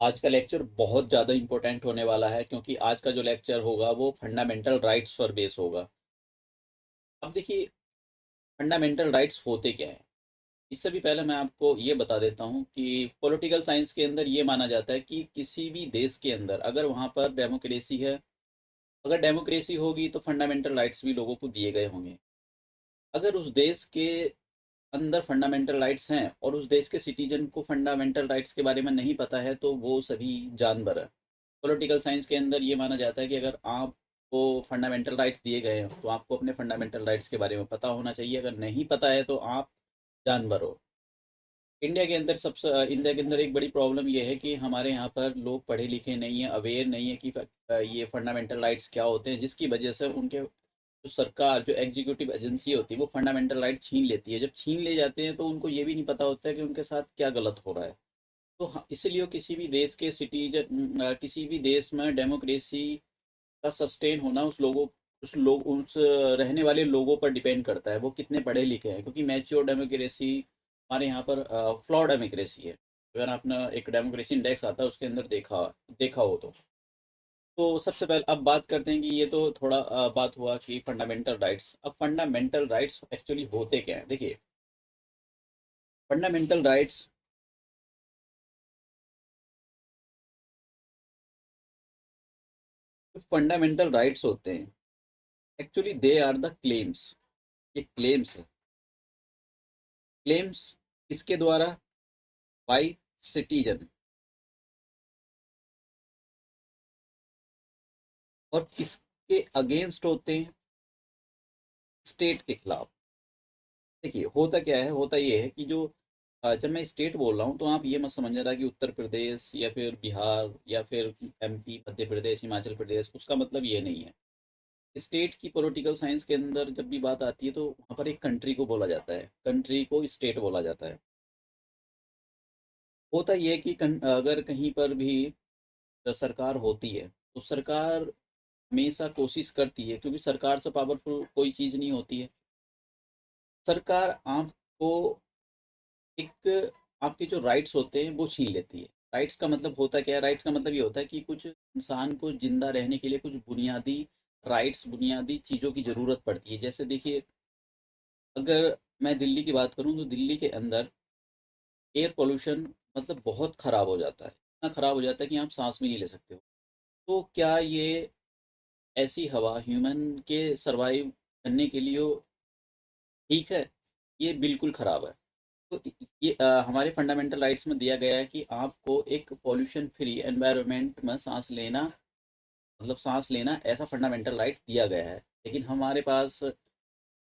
आज का लेक्चर बहुत ज़्यादा इम्पोर्टेंट होने वाला है क्योंकि आज का जो लेक्चर होगा वो फंडामेंटल राइट्स पर बेस होगा। अब देखिए, फंडामेंटल राइट्स होते क्या हैं? इससे भी पहले मैं आपको ये बता देता हूँ कि पॉलिटिकल साइंस के अंदर ये माना जाता है कि किसी भी देश के अंदर अगर वहाँ पर डेमोक्रेसी है, अगर डेमोक्रेसी होगी तो फंडामेंटल राइट्स भी लोगों को दिए गए होंगे। अगर उस देश के अंदर फंडामेंटल राइट्स हैं और उस देश के सिटीजन को फंडामेंटल राइट्स के बारे में नहीं पता है तो वो सभी जानवर है। पॉलिटिकल साइंस के अंदर ये माना जाता है कि अगर आपको फंडामेंटल राइट्स दिए गए हैं तो आपको अपने फंडामेंटल राइट्स के बारे में पता होना चाहिए। अगर नहीं पता है तो आप जानवर हो। इंडिया के अंदर एक बड़ी प्रॉब्लम ये है कि हमारे यहाँ पर लोग पढ़े लिखे नहीं है, अवेयर नहीं है कि ये फंडामेंटल राइट्स क्या होते हैं, जिसकी वजह से उनके जो सरकार जो एग्जीक्यूटिव एजेंसी होती है वो फंडामेंटल राइट छीन लेती है। जब छीन ले जाते हैं तो उनको ये भी नहीं पता होता है कि उनके साथ क्या गलत हो रहा है। तो इसलिए किसी भी देश के सिटीजन, किसी भी देश में डेमोक्रेसी का सस्टेन होना उस रहने वाले लोगों पर डिपेंड करता है, वो कितने पढ़े लिखे हैं। क्योंकि मैच्योर डेमोक्रेसी हमारे यहाँ पर फ्लॉ डेमोक्रेसी है। अगर आपने एक डेमोक्रेसी इंडेक्स आता है उसके अंदर देखा देखा हो तो सबसे पहले अब बात करते हैं कि ये तो थोड़ा बात हुआ कि फंडामेंटल राइट्स। अब फंडामेंटल राइट्स एक्चुअली होते क्या हैं? देखिए, फंडामेंटल राइट्स फंडामेंटल राइट्स होते हैं, actually they are the claims. ये क्लेम्स है। क्लेम्स किसके द्वारा? By citizen. और किसके अगेंस्ट होते हैं? स्टेट के खिलाफ। देखिए, होता क्या है, होता ये है कि जो जब मैं स्टेट बोल रहा हूँ तो आप ये मत समझना कि उत्तर प्रदेश या फिर बिहार या फिर एमपी, मध्य प्रदेश, हिमाचल प्रदेश, उसका मतलब ये नहीं है। स्टेट की पॉलिटिकल साइंस के अंदर जब भी बात आती है तो वहाँ पर एक कंट्री को बोला जाता है, कंट्री को स्टेट बोला जाता है। होता ये है कि अगर कहीं पर भी सरकार होती है तो सरकार हमेशा कोशिश करती है, क्योंकि सरकार से पावरफुल कोई चीज़ नहीं होती है। सरकार आपको एक आपके जो राइट्स होते हैं वो छीन लेती है। राइट्स का मतलब होता क्या है? राइट्स का मतलब ये होता है कि कुछ इंसान को जिंदा रहने के लिए कुछ बुनियादी राइट्स, बुनियादी चीज़ों की ज़रूरत पड़ती है। जैसे देखिए, अगर मैं दिल्ली की बात करूं तो दिल्ली के अंदर एयर पोल्यूशन मतलब बहुत ख़राब हो जाता है। इतना ख़राब हो जाता है कि आप सांस भी नहीं ले सकते हो। तो क्या ये ऐसी हवा ह्यूमन के सरवाइव करने के लिए ठीक है? ये बिल्कुल ख़राब है। तो ये हमारे फंडामेंटल राइट्स में दिया गया है कि आपको एक पॉल्यूशन फ्री एनवायरनमेंट में सांस लेना, मतलब सांस लेना, ऐसा फंडामेंटल राइट दिया गया है। लेकिन हमारे पास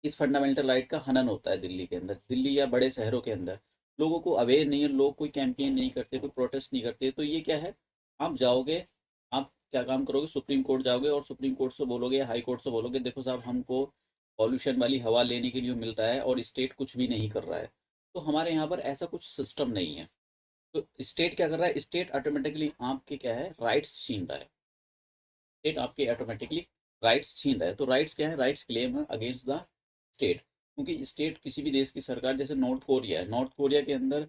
इस फंडामेंटल राइट का हनन होता है दिल्ली के अंदर, दिल्ली या बड़े शहरों के अंदर। लोगों को अवेयर नहीं है, लोग कोई कैंपेन नहीं करते, कोई प्रोटेस्ट नहीं करते। तो ये क्या है? आप जाओगे, आप क्या काम करोगे? सुप्रीम कोर्ट जाओगे और सुप्रीम कोर्ट से बोलोगे या हाई कोर्ट से बोलोगे, देखो साहब, हमको पॉल्यूशन वाली हवा लेने के लिए मिल रहा है और स्टेट कुछ भी नहीं कर रहा है। तो हमारे यहाँ पर ऐसा कुछ सिस्टम नहीं है। तो स्टेट क्या कर रहा है? स्टेट ऑटोमेटिकली आपके क्या है, राइट्स छीन रहा है। स्टेट आपके ऑटोमेटिकली राइट्स छीन रहा है। तो राइट्स क्या है? राइट्स क्लेम है अगेंस्ट द स्टेट। क्योंकि स्टेट किसी भी देश की सरकार, जैसे नॉर्थ कोरिया है, नॉर्थ कोरिया के अंदर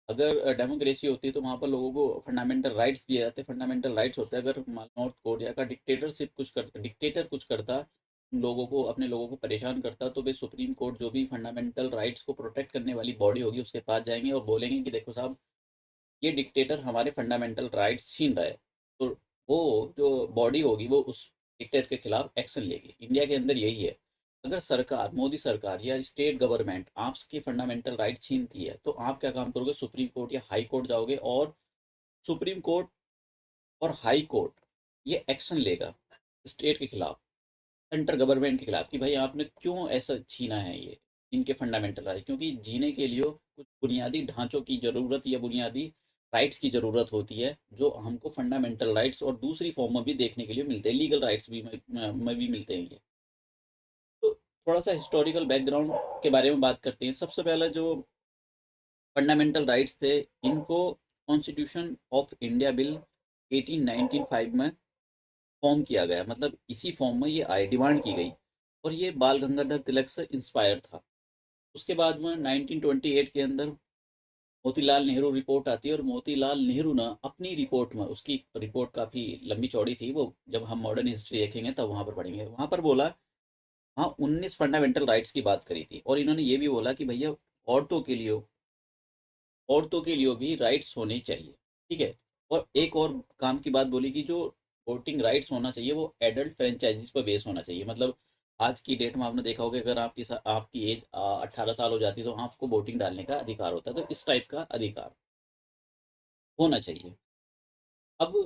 अगर डेमोक्रेसी होती है तो वहाँ पर लोगों को फंडामेंटल राइट्स दिए जाते हैं। फंडामेंटल राइट्स होते हैं, अगर नॉर्थ कोरिया का डिक्टेटर कुछ करता, लोगों को, अपने लोगों को परेशान करता, तो वे सुप्रीम कोर्ट, जो भी फंडामेंटल राइट्स को प्रोटेक्ट करने वाली बॉडी होगी, उसके पास जाएंगे और बोलेंगे कि देखो साहब, ये डिक्टेटर हमारे फंडामेंटल राइट्स छीन रहा है। तो वो जो बॉडी होगी वो उस डिक्टेटर के खिलाफ एक्शन लेगी। इंडिया के अंदर यही है। अगर सरकार, मोदी सरकार या स्टेट गवर्नमेंट आपकी फंडामेंटल राइट छीनती है तो आप क्या काम करोगे? सुप्रीम कोर्ट या हाई कोर्ट जाओगे और सुप्रीम कोर्ट और हाई कोर्ट ये एक्शन लेगा स्टेट के खिलाफ, सेंट्रल गवर्नमेंट के खिलाफ, कि भाई आपने क्यों ऐसा छीना है ये इनके फंडामेंटल राइट। क्योंकि जीने के लिए कुछ बुनियादी ढांचों की ज़रूरत या बुनियादी राइट्स की ज़रूरत होती है, जो हमको फंडामेंटल राइट्स और दूसरी फॉर्म में भी देखने के लिए मिलते हैं, लीगल राइट्स भी में भी मिलते हैं ये। तो थोड़ा सा हिस्टोरिकल बैकग्राउंड के बारे में बात करते हैं। सबसे पहले जो फंडामेंटल राइट्स थे, इनको कॉन्स्टिट्यूशन ऑफ इंडिया बिल 1895 में फॉर्म किया गया। मतलब इसी फॉर्म में ये आय डिमांड की गई और ये बाल गंगाधर तिलक से इंस्पायर था। उसके बाद में 1928 के अंदर मोतीलाल नेहरू रिपोर्ट आती है, और मोतीलाल नेहरू ना अपनी रिपोर्ट में, उसकी रिपोर्ट काफ़ी लंबी चौड़ी थी, वो जब हम मॉडर्न हिस्ट्री देखेंगे तब वहाँ पर पढ़ेंगे। वहाँ पर बोला, हाँ, 19 फंडामेंटल राइट्स की बात करी थी, और इन्होंने ये भी बोला कि भैया औरतों के लिए भी राइट्स होने चाहिए, ठीक है। और एक और काम की बात बोली कि जो वोटिंग राइट्स होना चाहिए वो एडल्ट फ्रेंचाइजीज पर बेस होना चाहिए। मतलब आज की डेट में आपने देखा होगा, अगर आपकी एज 18 साल हो जाती है तो आपको वोटिंग डालने का अधिकार होता है, तो इस टाइप का अधिकार होना चाहिए। अब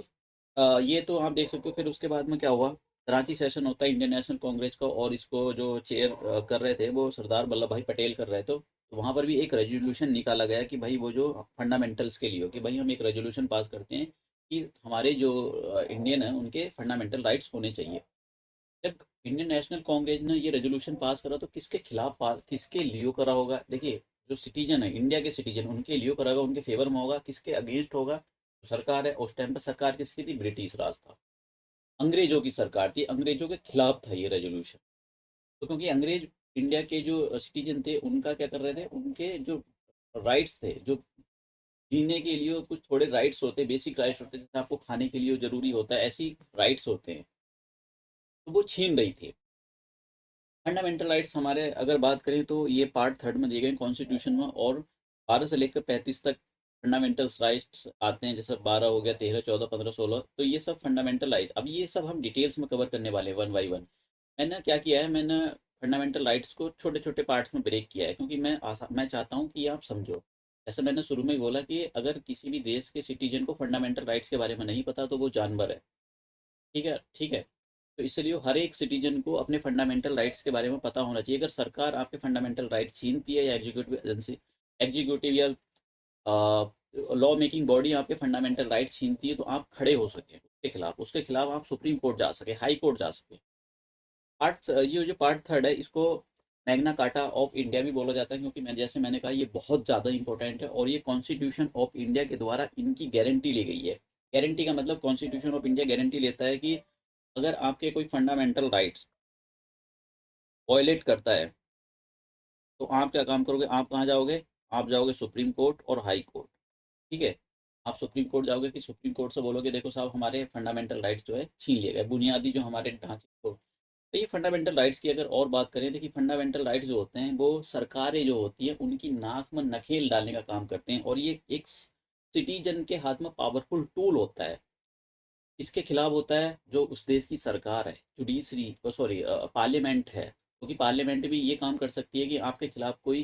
ये तो आप देख सकते हो। फिर उसके बाद में क्या हुआ, रांची सेशन होता है इंडियन नेशनल कांग्रेस का, और इसको जो चेयर कर रहे थे वो सरदार वल्लभ भाई पटेल कर रहे थे। तो वहाँ पर भी एक रेजोल्यूशन निकाला गया कि भाई वो जो फंडामेंटल्स के लिए हो, कि भाई हम एक रेजोल्यूशन पास करते हैं कि हमारे जो इंडियन है उनके फंडामेंटल राइट्स होने चाहिए। जब इंडियन नेशनल कांग्रेस ने ये रेजोल्यूशन पास करा तो किसके खिलाफ पास, किसके लिए करा होगा? देखिए, जो सिटीजन है, इंडिया के सिटीजन, उनके लिए करा होगा, उनके फेवर में होगा, किसके अगेंस्ट होगा? जो सरकार है उस टाइम पर, सरकार किसकी थी? ब्रिटिश राज था, अंग्रेजों की सरकार थी, अंग्रेजों के खिलाफ था ये रेजोल्यूशन। तो क्योंकि अंग्रेज इंडिया के जो सिटीजन थे उनका क्या कर रहे थे, उनके जो राइट्स थे, जो जीने के लिए कुछ थोड़े राइट्स होते हैं, बेसिक राइट्स होते हैं, जैसे आपको खाने के लिए जरूरी होता है, ऐसी राइट्स होते हैं, तो वो छीन रही थी। फंडामेंटल राइट्स हमारे अगर बात करें तो ये पार्ट थर्ड में दिए गए कॉन्स्टिट्यूशन में, और 12 से लेकर 35 तक फंडामेंटल राइट्स आते हैं, जैसे 12 हो गया, 13, 14, 15, 16, तो ये सब फंडामेंटल राइट। अब ये सब हम डिटेल्स में कवर करने वाले हैं वन बाई वन। मैंने क्या किया है, मैंने फंडामेंटल राइट्स को छोटे छोटे पार्ट्स में ब्रेक किया है, क्योंकि मैं चाहता हूँ कि आप समझो। जैसे मैंने शुरू में ही बोला कि अगर किसी भी देश के सिटीजन को फंडामेंटल राइट्स के बारे में नहीं पता तो वो जानवर है, ठीक है, ठीक है। तो इसलिए हर एक सिटीजन को अपने फंडामेंटल राइट्स के बारे में पता होना चाहिए। अगर सरकार आपके फंडामेंटल राइट्स छीनती है, या एग्जीक्यूटिव एजेंसी, एग्जीक्यूटिव या लॉ मेकिंग बॉडी आपके फंडामेंटल राइट्स छीनती है, तो आप खड़े हो सके उसके खिलाफ आप सुप्रीम कोर्ट जा सके, हाई कोर्ट जा सके। ये जो पार्ट थर्ड है, इसको मैग्ना कार्टा ऑफ इंडिया भी बोला जाता है, क्योंकि मैंने कहा ये बहुत ज़्यादा इंपॉर्टेंट है, और ये कॉन्स्टिट्यूशन ऑफ इंडिया के द्वारा इनकी गारंटी ली गई है। गारंटी का मतलब, कॉन्स्टिट्यूशन ऑफ इंडिया गारंटी लेता है कि अगर आपके कोई फंडामेंटल राइट्स वायलेट करता है तो आप क्या काम करोगे, आप कहाँ जाओगे? आप जाओगे सुप्रीम कोर्ट और हाई कोर्ट, ठीक है। आप सुप्रीम कोर्ट जाओगे, कि सुप्रीम कोर्ट से बोलोगे देखो साहब हमारे फंडामेंटल राइट्स जो है छीन लिए गए, बुनियादी जो हमारे ढांचे को। तो ये फंडामेंटल राइट्स की अगर और बात करें, देखिए फंडामेंटल राइट्स जो होते हैं वो सरकारें जो होती हैं उनकी नाक में नकेल डालने का काम करते हैं, और ये एक सिटीजन के हाथ में पावरफुल टूल होता है। इसके खिलाफ होता है जो उस देश की सरकार है, जुडिशरी, सॉरी, पार्लियामेंट है, क्योंकि पार्लियामेंट भी ये काम कर सकती है कि आपके खिलाफ कोई,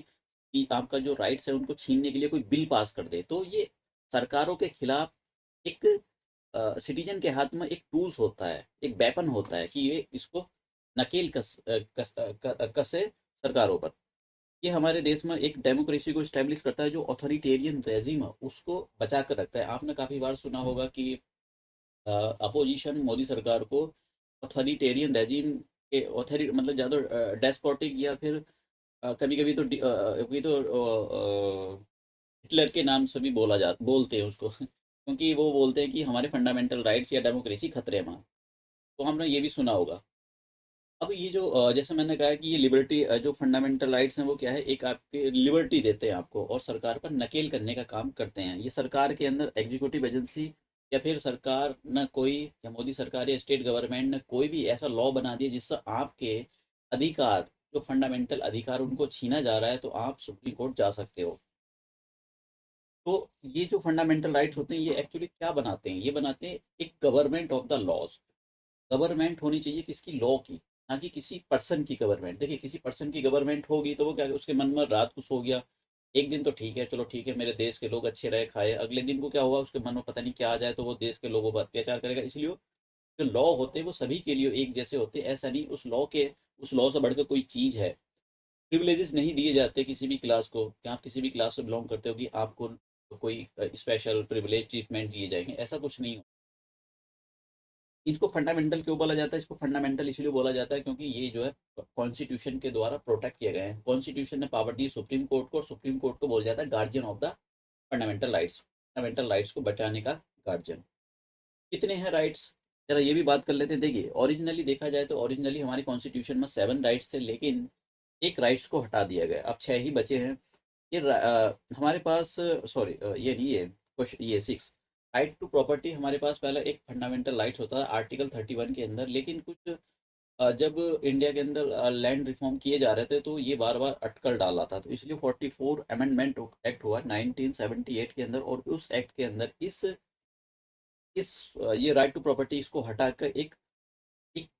कि आपका जो राइट्स है उनको छीनने के लिए कोई बिल पास कर दे। तो ये सरकारों के खिलाफ एक सिटीजन के हाथ में एक टूल्स होता है, एक वेपन होता है, कि ये इसको नकेल कसे सरकारों पर। ये हमारे देश में एक डेमोक्रेसी को स्टैब्लिश करता है, जो ऑथोरिटेरियन रेजिम है उसको बचा कर रखता है। आपने काफ़ी बार सुना होगा कि अपोजिशन मोदी सरकार को ऑथोरिटेरियन रेजिम के, ऑथोरि मतलब ज़्यादा डेस्पोटिक, या फिर कभी कभी तो कभी तो हिटलर के नाम से भी बोलते हैं उसको क्योंकि वो बोलते हैं कि हमारे फंडामेंटल राइट्स या डेमोक्रेसी खतरे में। तो हमने ये भी सुना होगा। अब ये जो जैसे मैंने कहा कि ये लिबर्टी, जो फंडामेंटल राइट्स हैं वो क्या है, एक आपके लिबर्टी देते हैं आपको, और सरकार पर नकेल करने का काम करते हैं। ये सरकार के अंदर एग्जीक्यूटिव एजेंसी, या फिर सरकार न कोई, या मोदी सरकार या स्टेट गवर्नमेंट ने कोई भी ऐसा लॉ बना दिया जिससे आपके अधिकार, जो फंडामेंटल अधिकार उनको छीना जा रहा है, तो आप सुप्रीम कोर्ट जा सकते हो। तो ये जो फंडामेंटल राइट्स होते हैं ये एक्चुअली क्या बनाते हैं, ये बनाते हैं एक government of the laws. Government होनी चाहिए किसकी? लॉ की, ना कि किसी पर्सन की गवर्नमेंट। देखिए, किसी पर्सन की गवर्नमेंट होगी तो वो क्या, उसके मन में रात को सो गया, एक दिन तो ठीक है, चलो ठीक है, मेरे देश के लोग अच्छे रहे खाए, अगले दिन को क्या हुआ, उसके मन में पता नहीं क्या आ जाए, तो वो देश के लोगों पर अत्याचार करेगा। इसलिए जो लॉ होते हैं वो सभी के लिए एक जैसे होते हैं, ऐसा नहीं उस लॉ से बढ़कर कोई चीज़ है। प्रिविलेजेस नहीं दिए जाते किसी भी क्लास को, कि आप किसी भी क्लास से बिलोंग करते हो कि आपको कोई स्पेशल प्रिविलेज ट्रीटमेंट दिए जाएंगे, ऐसा कुछ नहीं। इसको फंडामेंटल क्यों बोला जाता है? इसको फंडामेंटल इसलिए बोला जाता है क्योंकि ये जो है कॉन्स्टिट्यूशन के द्वारा प्रोटेक्ट किए गए हैं। कॉन्स्टिट्यूशन ने पावर दी सुप्रीम कोर्ट को, और सुप्रीम कोर्ट को बोला जाता है guardian of the fundamental rights, fundamental rights को बचाने का गार्जियन। कितने हैं राइट्स, जरा ये भी बात कर लेते हैं। देखिए, ओरिजिनली देखा जाए तो ओरिजिनली हमारे कॉन्स्टिट्यूशन में 7 राइट्स थे, लेकिन एक राइट्स को हटा दिया गया, अब 6 ही बचे हैं। हमारे पास, सॉरी ये नहीं है क्वेश्चन, ये 6 राइट टू प्रॉपर्टी हमारे पास पहला एक फंडामेंटल राइट्स होता है आर्टिकल 31 के अंदर, लेकिन कुछ जब इंडिया के अंदर लैंड रिफॉर्म किए जा रहे थे तो ये बार बार अटकल डाला था, तो इसलिए 44 अमेंडमेंट एक्ट हुआ 1978 के अंदर, और उस एक्ट के अंदर इस ये राइट टू प्रॉपर्टी इसको हटाकर एक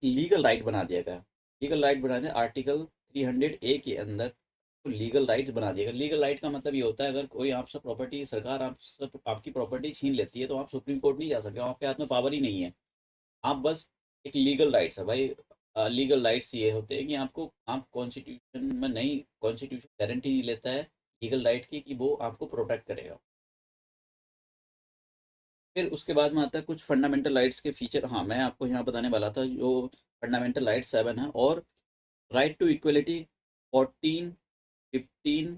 लीगल राइट बना दिया गया। लीगल राइट बना दिया आर्टिकल 300A के अंदर, तो लीगल राइट बना दिया गया। लीगल राइट का मतलब ये होता है अगर कोई आपसे प्रॉपर्टी, सरकार आपसे आपकी प्रॉपर्टी छीन लेती है तो आप सुप्रीम कोर्ट नहीं जा सकते, आपके हाथ में पावर ही नहीं है। आप बस एक लीगल राइट्स है भाई। लीगल राइट्स ये होते हैं कि आपको, आप कॉन्स्टिट्यूशन में नहीं, कॉन्स्टिट्यूशन गारंटी नहीं लेता है लीगल राइट की कि वो आपको प्रोटेक्ट करेगा। फिर उसके बाद में आता है कुछ फंडामेंटल राइट्स के फीचर। हाँ, मैं आपको यहाँ बताने वाला था जो फंडामेंटल राइट 7 है। और राइट टू इक्वलिटी 14, 15,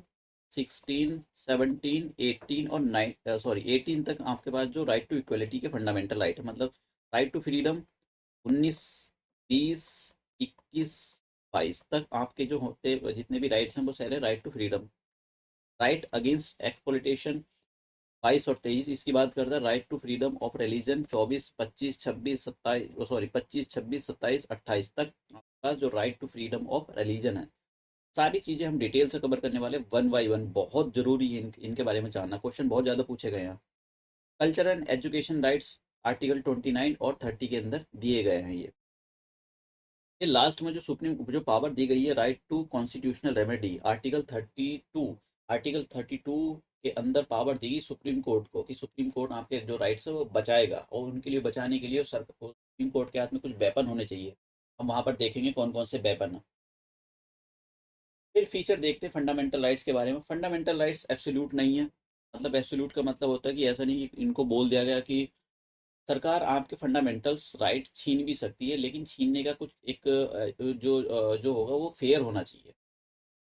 16, 17, 18 और 9, सॉरी 18 तक आपके पास जो राइट टू इक्वलिटी के फंडामेंटल राइट है, मतलब राइट टू फ्रीडम 19, 20, 21, 22 तक आपके जो होते जितने भी राइट्स हैं वो सारे right to freedom. Right against exploitation 22 और 23 इसकी बात करता है। Right to freedom of religion 24, 25, 26, 27, sorry 25, 26, 27, 28 तक आपका जो right to freedom of religion है। सारी चीज़ें हम डिटेल से कवर करने वाले वन बाई वन, बहुत जरूरी है इनके बारे में जानना, क्वेश्चन बहुत ज़्यादा पूछे गए हैं। Culture and education rights article 29 और 30 के अंदर दिए गए हैं। ये लास्ट में जो सुप्रीम जो पावर दी गई है right to constitutional remedy article 32, article 32 के अंदर पावर दी गई सुप्रीम कोर्ट को कि सुप्रीम कोर्ट आपके जो राइट्स है वो बचाएगा, और उनके लिए बचाने के लिए सुप्रीम कोर्ट के हाथ में कुछ वेपन होने चाहिए। हम वहाँ पर देखेंगे कौन कौन से वेपन है। फिर फीचर देखते हैं फंडामेंटल राइट्स के बारे में। फंडामेंटल राइट्स एब्सोल्यूट नहीं है। मतलब एब्सोल्यूट का मतलब होता है कि ऐसा नहीं कि इनको बोल दिया गया कि सरकार आपके फंडामेंटल्स राइट छीन भी सकती है, लेकिन छीनने का कुछ एक जो होगा वो फेयर होना चाहिए।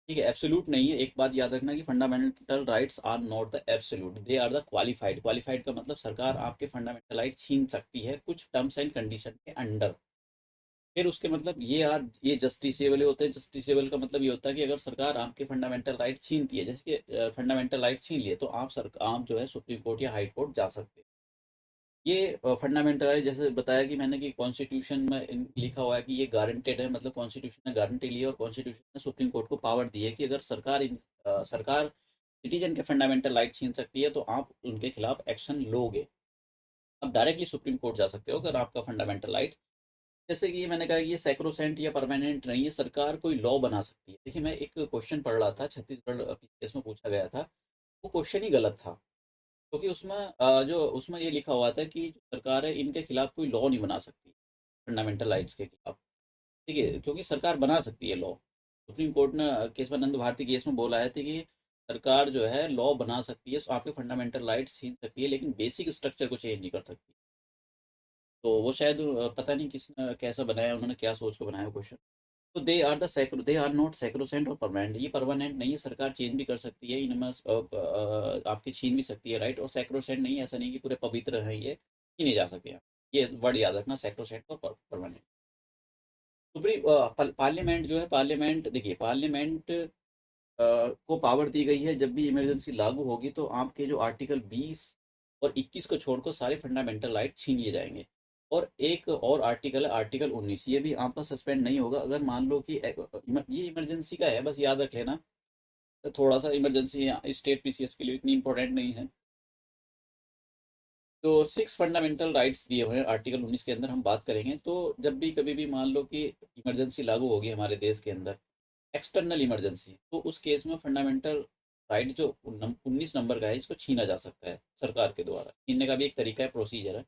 ठीक है, एब्सोल्यूट नहीं है। एक बात याद रखना कि fundamental rights are not the absolute, they are the qualified. Qualified का मतलब सरकार आपके फंडामेंटल राइट छीन सकती है कुछ टर्म्स एंड कंडीशन के अंडर। फिर उसके मतलब ये जस्टिसेबल होते हैं। जस्टिसेबल का मतलब ये होता है कि अगर सरकार आपके फंडामेंटल राइट छीनती है, जैसे कि फंडामेंटल राइट छीन लिए, तो आप जो है सुप्रीम कोर्ट या हाई कोर्ट जा सकते हैं। ये फंडामेंटल है, जैसे बताया कि मैंने कि कॉन्स्टिट्यूशन में लिखा हुआ है कि ये गारंटेड है, मतलब कॉन्स्टिट्यूशन ने गारंटी ली है और कॉन्स्टिट्यूशन ने सुप्रीम कोर्ट को पावर दी है कि अगर सरकार सिटीजन के फंडामेंटल राइट छीन सकती है तो आप उनके खिलाफ एक्शन लोगे। आप डायरेक्टली सुप्रीम कोर्ट जा सकते हो अगर आपका फंडामेंटल राइट, जैसे कि मैंने कहा कि ये सैक्रोसेंट या परमानेंट नहीं है। सरकार कोई लॉ बना सकती है। देखिए, मैं एक क्वेश्चन पढ़ रहा था छत्तीसगढ़ केस में पूछा गया था, वो क्वेश्चन ही गलत था, क्योंकि उसमें जो उसमें ये लिखा हुआ था कि जो सरकार है इनके खिलाफ कोई लॉ नहीं बना सकती फंडामेंटल राइट्स के खिलाफ। ठीक है, क्योंकि सरकार बना सकती है लॉ। सुप्रीम कोर्ट ने केशवानंद भारती केस में बोला है कि सरकार जो है लॉ बना सकती है, आपके फंडामेंटल राइट्स छीन सकती है, लेकिन बेसिक स्ट्रक्चर को चेंज नहीं कर सकती। तो वो शायद पता नहीं किस कैसा बनाया, उन्होंने क्या सोच कर बनाया क्वेश्चन। तो दे आर नॉट सैक्रोसेंट और परमानेंट। ये परमानेंट नहीं है, सरकार चेंज भी कर सकती है इनमें, आपकी छीन भी सकती है राइट। और सैक्रोसेंट नहीं है, ऐसा नहीं कि पूरे पवित्र हैं ये छीने जा सके। ये वर्ड याद रखना, सैक्रोसेंट और परमानेंट। पार्लियामेंट जो है, पार्लियामेंट देखिए, पार्लियामेंट को पावर दी गई है जब भी इमरजेंसी लागू होगी तो आपके जो आर्टिकल 20 और 21 को छोड़कर सारे फंडामेंटल राइट छीन लिए जाएंगे। और एक और आर्टिकल है आर्टिकल 19, ये भी आपका सस्पेंड नहीं होगा अगर मान लो कि ये इमरजेंसी का है, बस याद रख लेना। तो थोड़ा सा इमरजेंसी स्टेट पीसीएस के लिए इतनी इंपॉर्टेंट नहीं है। तो 6 फंडामेंटल राइट्स दिए हुए हैं आर्टिकल 19 के अंदर, हम बात करेंगे। तो जब भी कभी भी मान लो कि इमरजेंसी लागू होगी हमारे देश के अंदर, एक्सटर्नल इमरजेंसी, तो उस केस में फंडामेंटल राइट जो 19 नंबर का है इसको छीना जा सकता है सरकार के द्वारा। छीनने का भी एक तरीका है, प्रोसीजर है।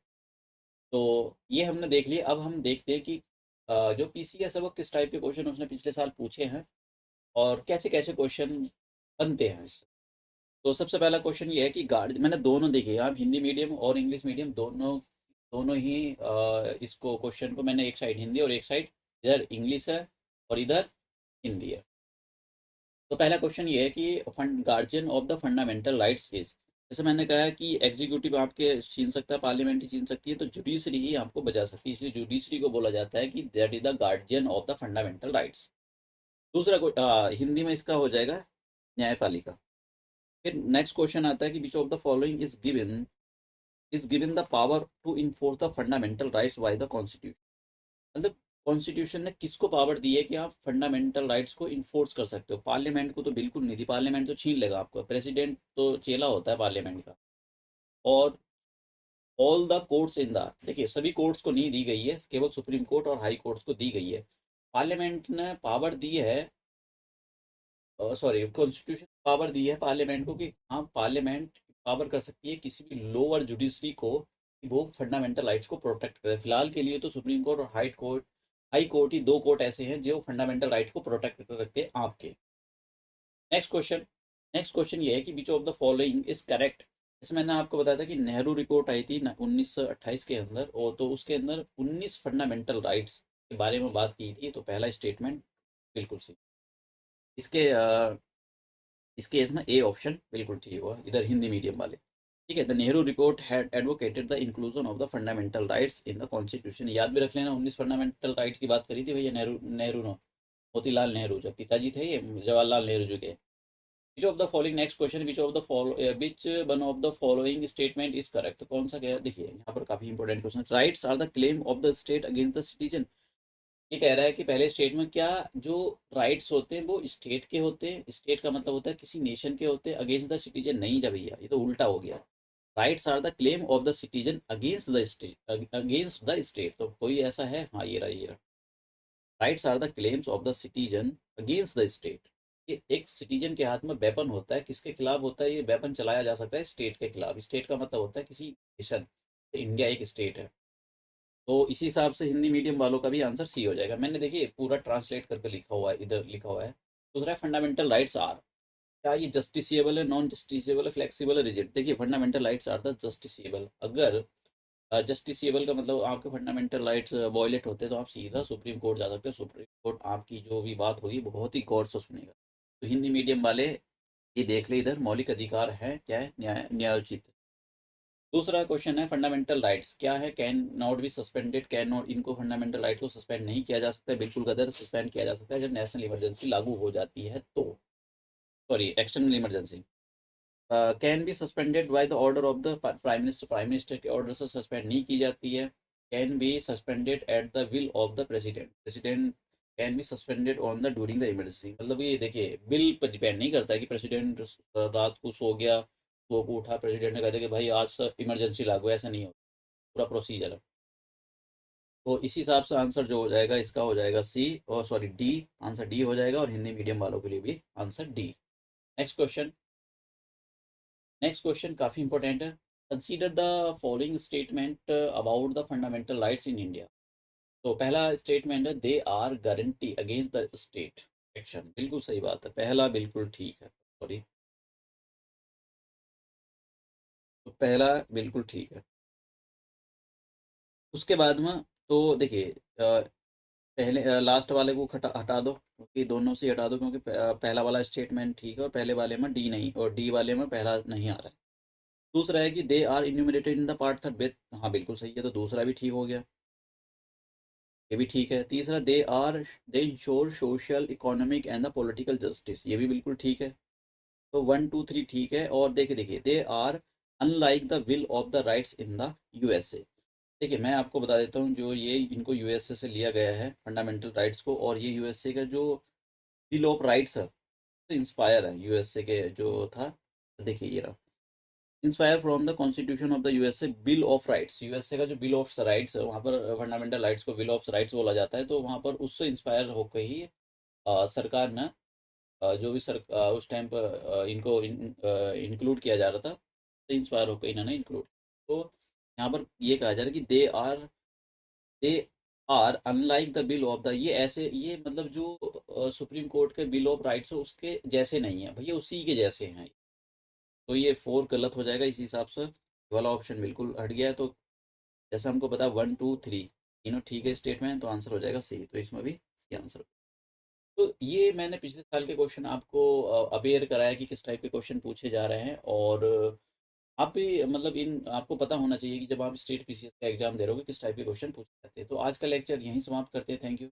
तो ये हमने देख लिया। अब हम देखते हैं कि जो पीसीएस है वो किस टाइप के क्वेश्चन उसने पिछले साल पूछे हैं और कैसे कैसे क्वेश्चन बनते हैं इससे। तो सबसे पहला क्वेश्चन ये है कि गार्ड, मैंने दोनों देखे, आप हिंदी मीडियम और इंग्लिश मीडियम दोनों दोनों ही इसको क्वेश्चन को मैंने एक साइड हिंदी और एक साइड इधर इंग्लिश है और इधर हिंदी है। तो पहला क्वेश्चन ये है कि fund guardian of the fundamental rights is, जैसे मैंने कहा कि एग्जीक्यूटिव आपके छीन सकता है, पार्लियामेंट ही छीन सकती है, तो जुडिशरी ही आपको बचा सकती है, इसलिए जुडिशरी को बोला जाता है कि that is the guardian of the fundamental rights. दूसरा हिंदी में इसका हो जाएगा न्यायपालिका। फिर नेक्स्ट क्वेश्चन आता है कि which of the following is given the power to enforce the fundamental rights by the constitution. मतलब कॉन्स्टिट्यूशन ने किसको पावर दी है कि आप फंडामेंटल राइट्स को इन्फोर्स कर सकते हो? पार्लियामेंट को तो बिल्कुल नहीं दी, पार्लियामेंट तो छीन लेगा आपको, प्रेसिडेंट तो चेला होता है पार्लियामेंट का। और all the courts in the, देखिए सभी कोर्ट्स को नहीं दी गई है, केवल सुप्रीम कोर्ट और हाई कोर्ट्स को दी गई है। पार्लियामेंट ने पावर दी है, सॉरी कॉन्स्टिट्यूशन पावर दी है पार्लियामेंट को कि हाँ पार्लियामेंट पावर कर सकती है किसी भी लोअर जुडिशरी को कि वो फंडामेंटल राइट्स को प्रोटेक्ट करे। फिलहाल के लिए तो सुप्रीम कोर्ट और हाई कोर्ट ही दो कोर्ट ऐसे हैं जो फंडामेंल राइट को प्रोटेक्ट कर रखते हैं आपके। नेक्स्ट क्वेश्चन, नेक्स्ट क्वेश्चन ये है कि which of the following is correct. इसमें मैंने आपको बताया था कि नेहरू रिपोर्ट आई थी 1928 के अंदर, और तो उसके अंदर 19 फंडामेंटल राइट्स के बारे में बात की थी। तो पहला स्टेटमेंट बिल्कुल सही। इसके इसके इसमें ए ऑप्शन बिल्कुल ठीक हुआ, इधर हिंदी मीडियम वाले। ठीक है, the Nehru report had advocated the inclusion of the fundamental rights in the constitution. याद भी रख लेना, 19 फंडामेंटल राइट्स की बात करी थी भैया नेहरू ने, मोतीलाल नेहरू जब पिताजी थे ये जवाहरलाल नेहरू जी के। Which of the following, next question, which one of the following statement is correct. कौन सा क्या, देखिए यहाँ पर काफी important question. Rights are the claim of the state against the citizen. ये कह रहा है कि पहले स्टेट में क्या जो राइट्स होते हैं वो स्टेट के होते हैं, स्टेट का मतलब होता है किसी नेशन के होते हैं, अगेंस्ट द सिटीजन नहीं। जब भैया ये तो उल्टा हो गया। Rights are the claim of the citizen against the state, तो कोई ऐसा है, हाँ ये रहा। Rights are the claims of the citizen against the state. ये एक सिटीजन के हाथ में वेपन होता है, किसके खिलाफ होता है ये वेपन? चलाया जा सकता है स्टेट के खिलाफ। स्टेट का मतलब होता है किसी नेशन, इंडिया एक स्टेट है। तो इसी हिसाब से हिंदी मीडियम वालों का भी आंसर सी हो जाएगा। मैंने देखिए पूरा ट्रांसलेट करके लिखा हुआ है, इधर लिखा हुआ है। दूसरा है फंडामेंटल राइट्स आर, क्या ये जस्टिसिएबल है, नॉन जस्टिसिएबल है, फ्लेक्सिबल है, रिजिड। देखिए fundamental rights are the justiciable. अगर जस्टिसिएबल का मतलब आपके फंडामेंटल राइट्स वायलेट होते हैं तो आप सीधा सुप्रीम कोर्ट जा सकते हैं। सुप्रीम कोर्ट आपकी जो भी बात होगी बहुत ही गौर से सुनेगा। तो हिंदी मीडियम वाले ये देख ले, इधर मौलिक अधिकार है क्या है, न्यायोचित। दूसरा क्वेश्चन है फंडामेंटल राइट्स क्या है, can not be suspended, can not, इनको फंडामेंटल राइट को सस्पेंड नहीं किया जा सकता है, बिल्कुल गदर सस्पेंड किया जा सकता है जब नेशनल इमरजेंसी लागू हो जाती है तो, sorry external emergency. Can be suspended by the order of the prime minister, prime minister के ऑर्डर से सस्पेंड नहीं की जाती है। Can be suspended at the will of the president, president can be suspended on the during the emergency. मतलब ये देखिए bill पर डिपेंड नहीं करता है कि प्रेसिडेंट रात को सो गया, सो को उठा, प्रेसिडेंट ने कहा था कि भाई आज इमरजेंसी लागू, ऐसा नहीं होता, पूरा प्रोसीजर है। तो इसी हिसाब से आंसर जो हो जाएगा इसका हो जाएगा सी, और सॉरी डी, आंसर डी हो जाएगा, और हिंदी मीडियम वालों के लिए भी answer D. Next question, next question काफ़ी इंपॉर्टेंट है। Consider the following statement about the fundamental rights in India. तो पहला स्टेटमेंट है they are guarantee against the state action. बिल्कुल सही बात है, पहला बिल्कुल ठीक है, सॉरी तो पहला बिल्कुल ठीक है। उसके बाद में तो देखिए पहले लास्ट वाले को हटा हटा दो, क्योंकि दोनों से हटा दो, क्योंकि पहला वाला स्टेटमेंट ठीक है और पहले वाले में डी नहीं, और डी वाले में पहला नहीं आ रहा है। दूसरा है कि they are enumerated in the part third with, हाँ बिल्कुल सही है, तो दूसरा भी ठीक हो गया, ये भी ठीक है। तीसरा दे ensure social economic and the political justice, ये भी बिल्कुल ठीक है। तो 1 2 3 ठीक है। और देखिए देखिए they are unlike the will of the rights in the USA. देखिए मैं आपको बता देता हूँ, जो ये इनको यूएसए से लिया गया है फंडामेंटल राइट्स को, और ये यूएसए का जो बिल ऑफ राइट्स है तो इंस्पायर है यूएसए के जो था। देखिए ये रहा, inspire from the constitution of the USA bill of rights. USA का जो बिल ऑफ राइट्स है वहाँ पर फंडामेंटल राइट्स को बिल ऑफ राइट्स बोला जाता है, तो वहाँ पर उससे इंस्पायर होकर ही सरकार ने जो भी उस टाइम पर इनको इंक्लूड किया जा रहा था, तो इंस्पायर होकर इन्होंने इंक्लूड। तो यहाँ पर ये कहा जा रहा है कि they are unlike the bill of the, ये ऐसे, ये मतलब जो सुप्रीम कोर्ट के बिल ऑफ राइट्स है उसके जैसे नहीं है भैया, उसी के जैसे हैं। तो ये 4 गलत हो जाएगा इस हिसाब से, ये वाला ऑप्शन बिल्कुल हट गया है। तो जैसे हमको पता 1 2 3 तीनों ठीक है स्टेटमेंट, तो आंसर हो जाएगा सी, तो इसमें भी सी आंसर। तो ये मैंने पिछले साल के क्वेश्चन आपको अवेयर कराया कि किस टाइप के क्वेश्चन पूछे जा रहे हैं, और आप भी मतलब इन आपको पता होना चाहिए कि जब आप स्टेट पीसीएस का एग्जाम दे रहे हो किस टाइप के क्वेश्चन पूछे जाते हैं। तो आज का लेक्चर यहीं समाप्त करते हैं, थैंक यू।